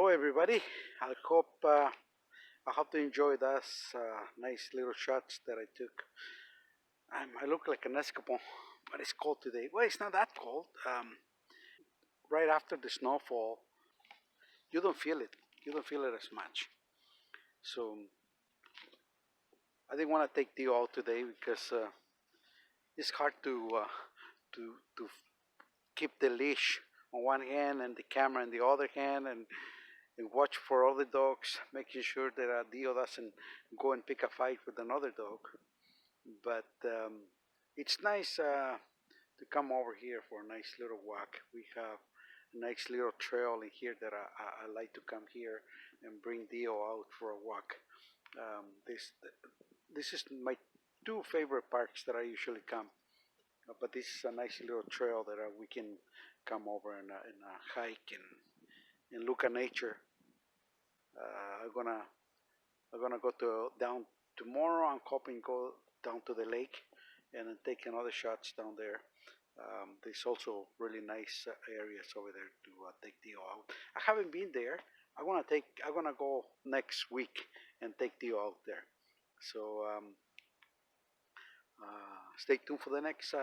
Hello everybody. I hope to enjoy this nice little shots that I took. I look like an Eskimo, but it's cold today. Well, it's not that cold. Right after the snowfall, you don't feel it. You don't feel it as much. So I didn't want to take the all today because it's hard to keep the leash on one hand and the camera in the other hand and watch for other dogs, making sure that Dio doesn't go and pick a fight with another dog. But it's nice to come over here for a nice little walk. We have a nice little trail in here that I like to come here and bring Dio out for a walk. Um, this this is my two favorite parks that I usually come. But this is a nice little trail that we can come over and hike and look at nature. Uh, I'm gonna I'm gonna go to down tomorrow. I'm hoping go down to the lake and then take another shots down there. There's also really nice areas over there to take Dio out. I haven't been there. I'm gonna go next week and take Dio out there. So stay tuned for the next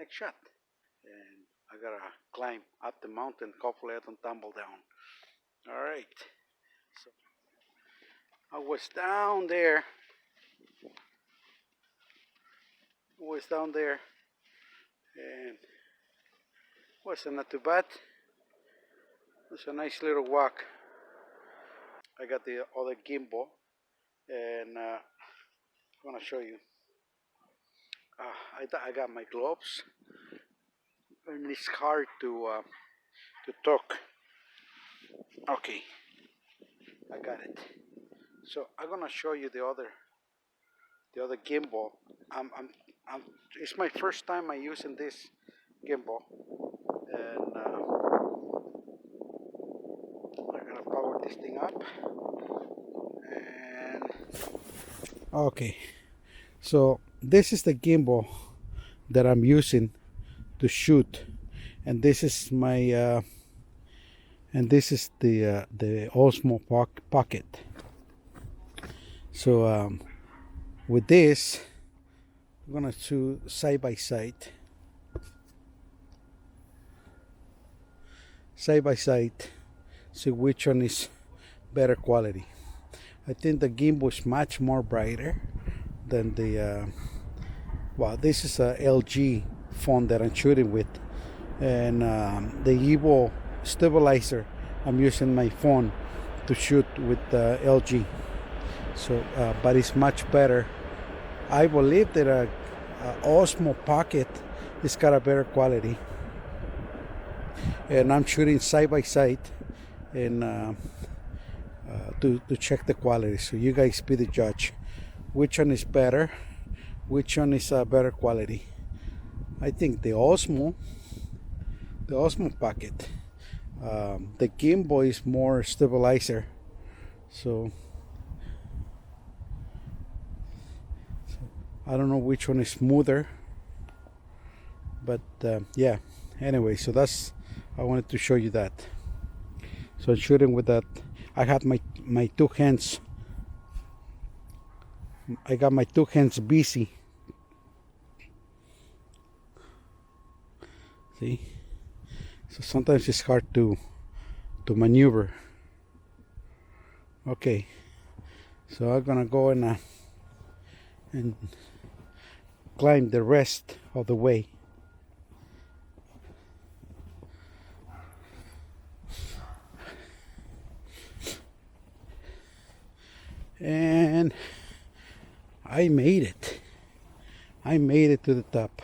shot. And I gotta climb up the mountain. Hopefully I don't tumble down. All right. So I was down there. And wasn't not too bad. It was a nice little walk. I got the other gimbal, and I'm gonna show you. I got my gloves, and it's hard to talk. Okay, I got it. So I'm gonna show you the other gimbal. I'm it's my first time I using this gimbal, and I'm gonna power this thing up. And okay, so this is the gimbal that I'm using to shoot, and this is my and this is the Osmo Pocket. So with this, I'm gonna shoot side by side, see which one is better quality. I think the gimbal is much more brighter than the well, this is a LG phone that I'm shooting with, and the Evo stabilizer, I'm using my phone to shoot with LG. So but it's much better. I believe that a Osmo Pocket is got a better quality, and I'm shooting side by side and to check the quality. So you guys be the judge. Which one is better? Which one is better quality? I think the Osmo Pocket. The gimbal is more stabilizer. So I don't know which one is smoother, but yeah. Anyway, so I wanted to show you that. So I'm shooting with that. I had my two hands. I got my two hands busy. See, so sometimes it's hard to maneuver. Okay, so I'm gonna go and climb the rest of the way. And I made it to the top.